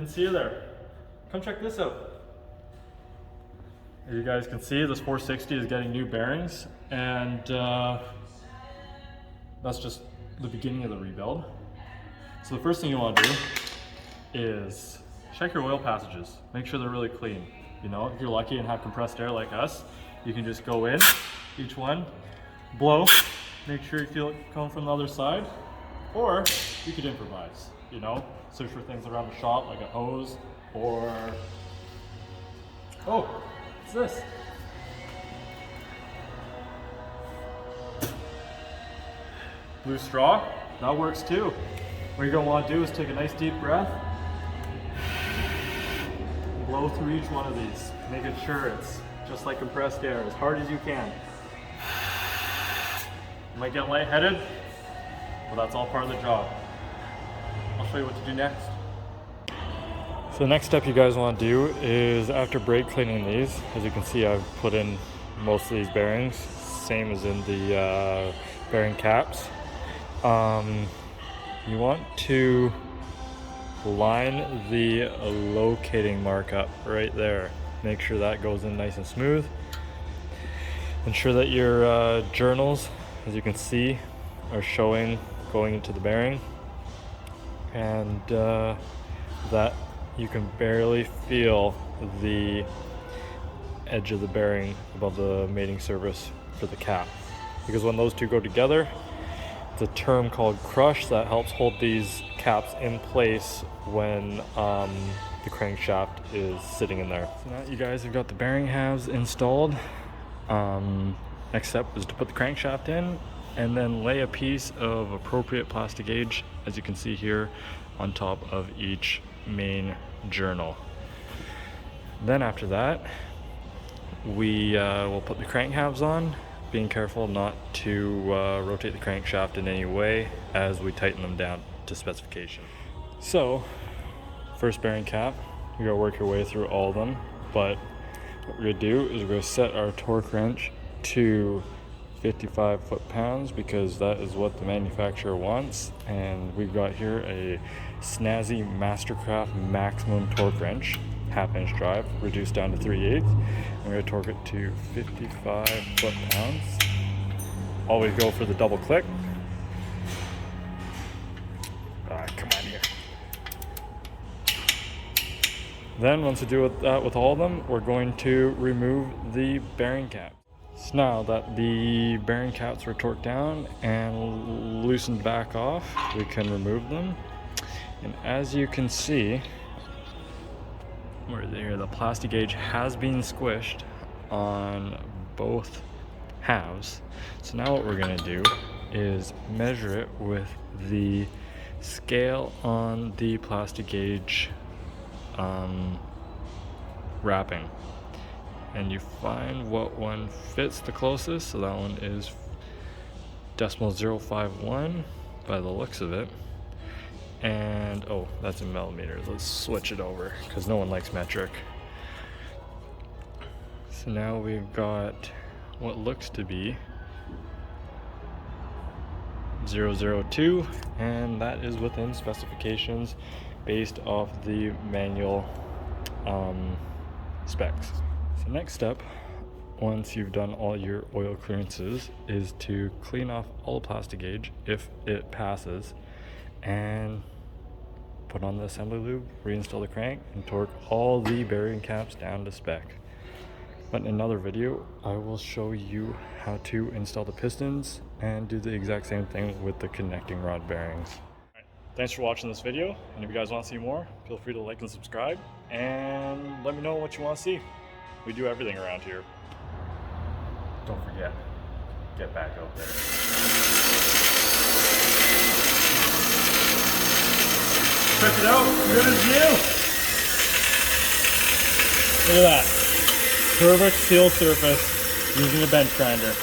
Didn't see you there. Come check this out. As you guys can see, this 460 is getting new bearings, and that's just the beginning of the rebuild. So the first thing you want to do is check your oil passages. Make sure they're really clean. You know, if you're lucky and have compressed air like us, you can just go in, each one, blow, make sure you feel it come from the other side, or you could improvise, you know, search for things around the shop like a hose, or, oh, what's this? Blue straw, that works too. What you're gonna want to do is take a nice deep breath, blow through each one of these, making sure it's just like compressed air, as hard as you can. You might get lightheaded, but that's all part of the job. I'll show you what to do next. So the next step you guys want to do is, after brake cleaning these, as you can see I've put in most of these bearings, same as in the bearing caps. You want to line the locating mark up right there. Make sure that goes in nice and smooth. Ensure that your journals, as you can see, are showing going into the bearing, and that you can barely feel the edge of the bearing above the mating surface for the cap. Because when those two go together, it's a term called crush that helps hold these caps in place when the crankshaft is sitting in there. So now you guys have got the bearing halves installed. Next step is to put the crankshaft in and then lay a piece of appropriate plastic gauge, as you can see here, on top of each main journal. Then after that, we will put the crank halves on, being careful not to rotate the crankshaft in any way as we tighten them down to specification. So, first bearing cap, you're gonna work your way through all of them, but what we're gonna do is we're gonna set our torque wrench to 55 foot-pounds because that is what the manufacturer wants, and we've got here a snazzy Mastercraft maximum torque wrench, half-inch drive, reduced down to 3/8. We're going to torque it to 55 foot-pounds. Always go for the double click. Come on here. Then once you do that with all of them, we're going to remove the bearing cap. So now that the bearing caps were torqued down and loosened back off, we can remove them. And as you can see, where there, the plastic gauge has been squished on both halves. So now what we're going to do is measure it with the scale on the plastic gauge wrapping, and you find what one fits the closest. So that one is .051 by the looks of it. And oh, that's in millimeters. Let's switch it over because no one likes metric. So now we've got what looks to be 002, and that is within specifications based off the manual specs. So next step, once you've done all your oil clearances, is to clean off all the plastic gauge if it passes, and put on the assembly lube, reinstall the crank, and torque all the bearing caps down to spec. But in another video, I will show you how to install the pistons and do the exact same thing with the connecting rod bearings. Right. Thanks for watching this video, and if you guys want to see more, feel free to like and subscribe, and let me know what you want to see. We do everything around here. Don't forget, get back out there. Check it out, good as new. Look at that. Perfect seal surface using a bench grinder.